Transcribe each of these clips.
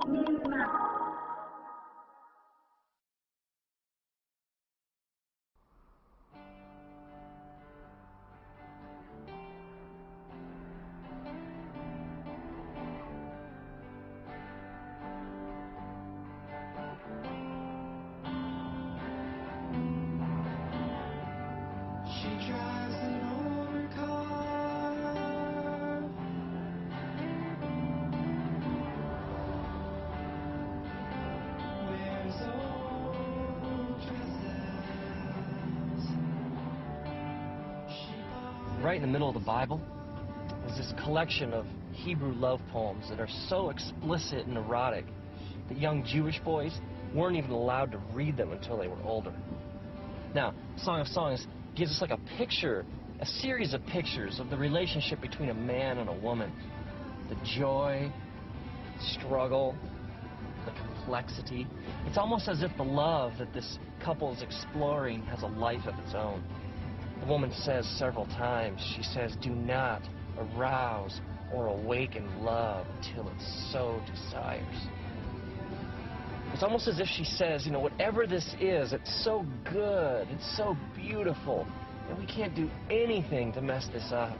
Nooma. Right in the middle of the Bible is this collection of Hebrew love poems that are so explicit and erotic that young Jewish boys weren't even allowed to read them until they were older. Now, Song of Songs gives us like a picture, a series of pictures of the relationship between a man and a woman. The joy, struggle, the complexity. It's almost as if the love that this couple is exploring has a life of its own. The woman says several times, she says, "Do not arouse or awaken love until it so desires." It's almost as if she says, you know, whatever this is, it's so good, it's so beautiful, and we can't do anything to mess this up.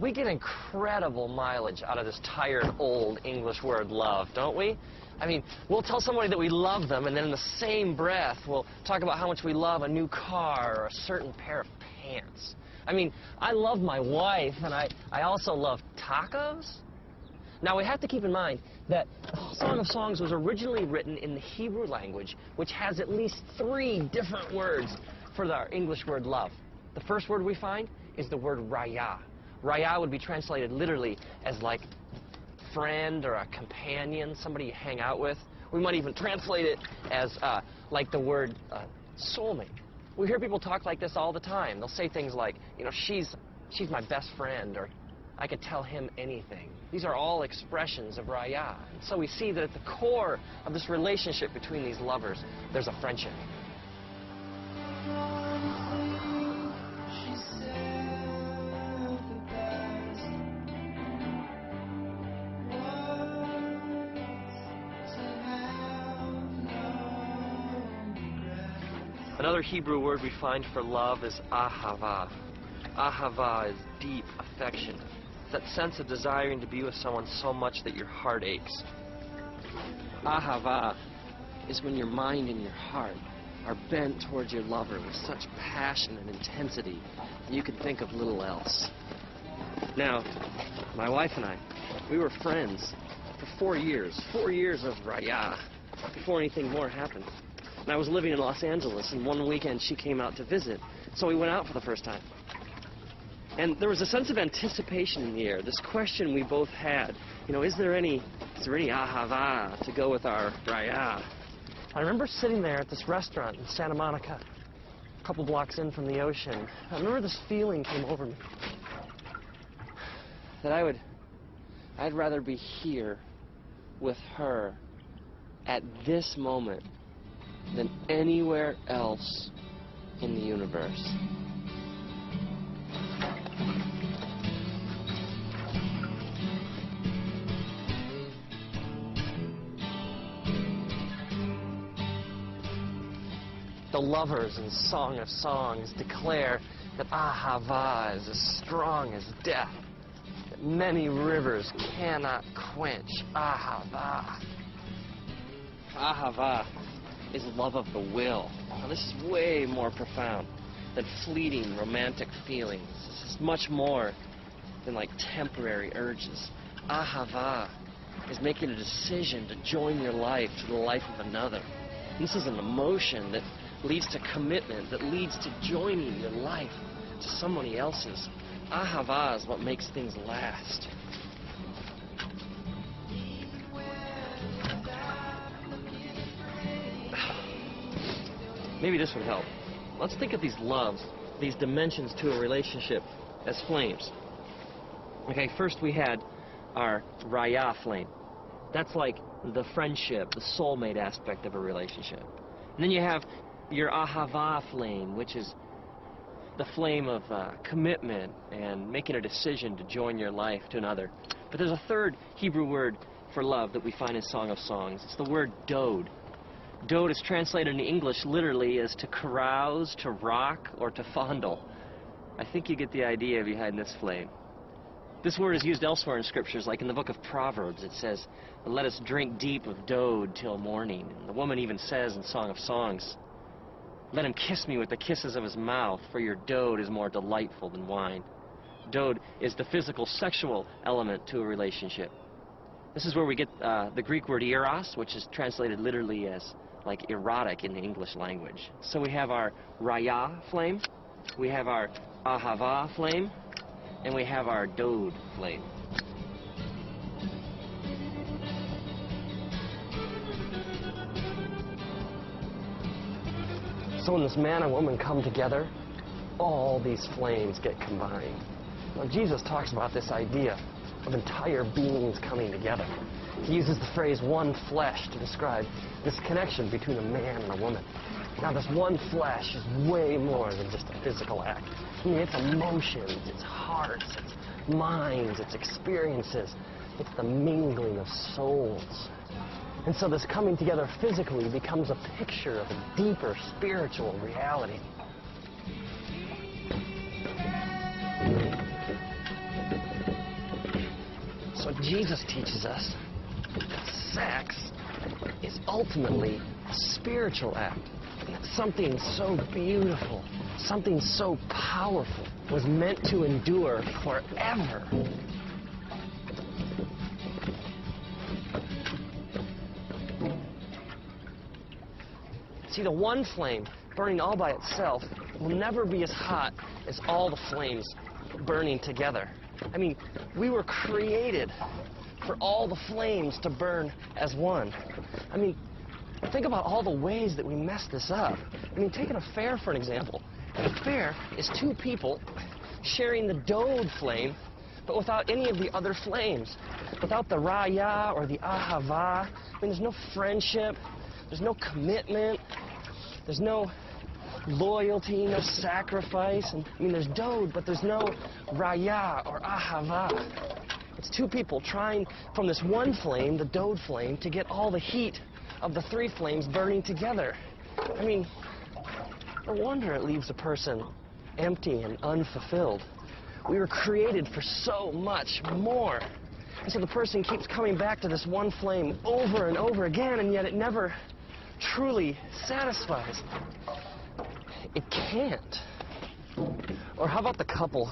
We get incredible mileage out of this tired, old English word love, don't we? I mean, we'll tell somebody that we love them, and then in the same breath, we'll talk about how much we love a new car or a certain pair of pants. I mean, I love my wife, and I also love tacos. Now, we have to keep in mind that Song of Songs was originally written in the Hebrew language, which has at least 3 different words for our English word love. The first word we find is the word raya. Raya would be translated literally as like friend or a companion, somebody you hang out with. We might even translate it as like the word soulmate. We hear people talk like this all the time. They'll say things like, you know, she's my best friend, or I could tell him anything. These are all expressions of raya. And so we see that at the core of this relationship between these lovers, there's a friendship. Another Hebrew word we find for love is ahava. Ahava is deep affection. It's that sense of desiring to be with someone so much that your heart aches. Ahava is when your mind and your heart are bent towards your lover with such passion and intensity that you can think of little else. Now, my wife and I, we were friends for 4 years. 4 years of raya before anything more happened. And I was living in Los Angeles, and one weekend she came out to visit, so we went out for the first time. And there was a sense of anticipation in the air, this question we both had, you know, is there any ahava to go with our raya? I remember sitting there at this restaurant in Santa Monica, a couple blocks in from the ocean. I remember this feeling came over me, that I'd rather be here with her at this moment than anywhere else in the universe. The lovers in Song of Songs declare that ahava is as strong as death, that many rivers cannot quench ahava. Ahava is love of the will. Now, this is way more profound than fleeting romantic feelings. This is much more than like temporary urges. Ahava is making a decision to join your life to the life of another. And this is an emotion that leads to commitment, that leads to joining your life to somebody else's. Ahava is what makes things last. Maybe this would help. Let's think of these loves these dimensions to a relationship as flames. Okay, first we had our raya flame. That's like the friendship, the soulmate aspect of a relationship. And then you have your ahava flame, which is the flame of commitment and making a decision to join your life to another. But there's a third Hebrew word for love that we find in Song of Songs. It's the word dode. Dode is translated in English literally as to carouse, to rock, or to fondle. I think you get the idea behind this flame. This word is used elsewhere in scriptures, like in the book of Proverbs. It says, "Let us drink deep of dode till morning." And the woman even says in Song of Songs, "Let him kiss me with the kisses of his mouth, for your dode is more delightful than wine." Dode is the physical, sexual element to a relationship. This is where we get the Greek word eros, which is translated literally as like erotic in the English language. So we have our raya flame, we have our ahava flame, and we have our dode flame. So when this man and woman come together, all these flames get combined. Now, Jesus talks about this idea of entire beings coming together. He uses the phrase one flesh to describe this connection between a man and a woman. Now, this one flesh is way more than just a physical act. I mean, it's emotions, it's hearts, it's minds, it's experiences. It's the mingling of souls. And so this coming together physically becomes a picture of a deeper spiritual reality. So Jesus teaches us that sex is ultimately a spiritual act. And that something so beautiful, something so powerful was meant to endure forever. See, the one flame burning all by itself will never be as hot as all the flames burning together. I mean, we were created for all the flames to burn as one. I mean, think about all the ways that we mess this up. I mean, take an affair for an example. An affair is two people sharing the dode flame, but without any of the other flames. Without the raya or the ahava. I mean, there's no friendship, there's no commitment, there's no loyalty, no sacrifice. And, I mean, there's dode, but there's no raya or ahava. It's two people trying from this one flame, the dode flame, to get all the heat of the three flames burning together. I mean, no wonder it leaves a person empty and unfulfilled. We were created for so much more. And so the person keeps coming back to this one flame over and over again, and yet it never truly satisfies. It can't. Or how about the couple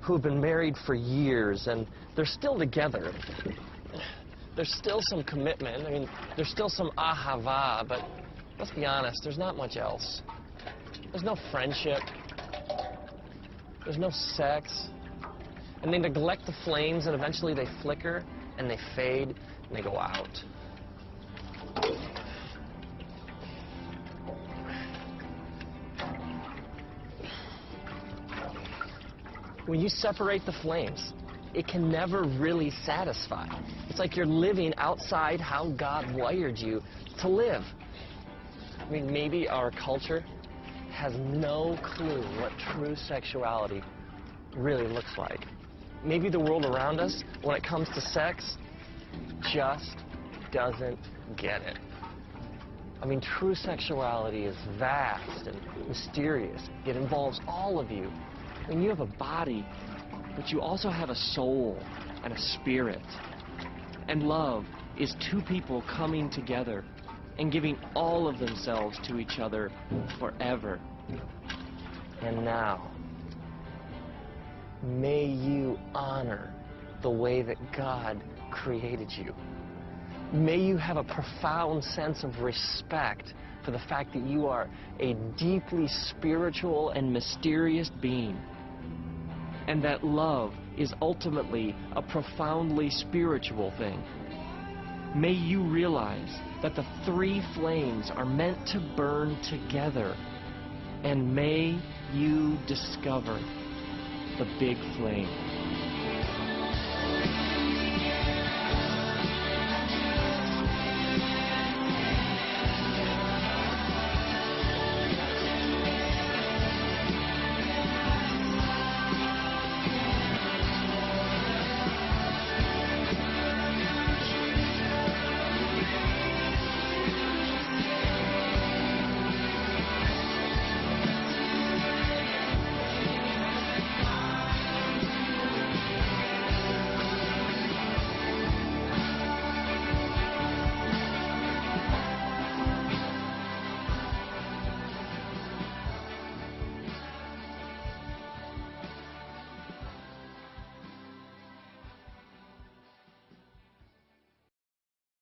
who've been married for years and they're still together? There's still some commitment. I mean, there's still some ahava, but let's be honest, there's not much else. There's no friendship. There's no sex. And they neglect the flames, and eventually they flicker, and they fade, and they go out. When you separate the flames, it can never really satisfy. It's like you're living outside how God wired you to live. I mean, maybe our culture has no clue what true sexuality really looks like. Maybe the world around us, when it comes to sex, just doesn't get it. I mean, true sexuality is vast and mysterious. It involves all of you. I mean, you have a body, but you also have a soul and a spirit. And love is two people coming together and giving all of themselves to each other forever. And now, may you honor the way that God created you. May you have a profound sense of respect for the fact that you are a deeply spiritual and mysterious being, and that love is ultimately a profoundly spiritual thing. May you realize that the three flames are meant to burn together, And may you discover the big flame.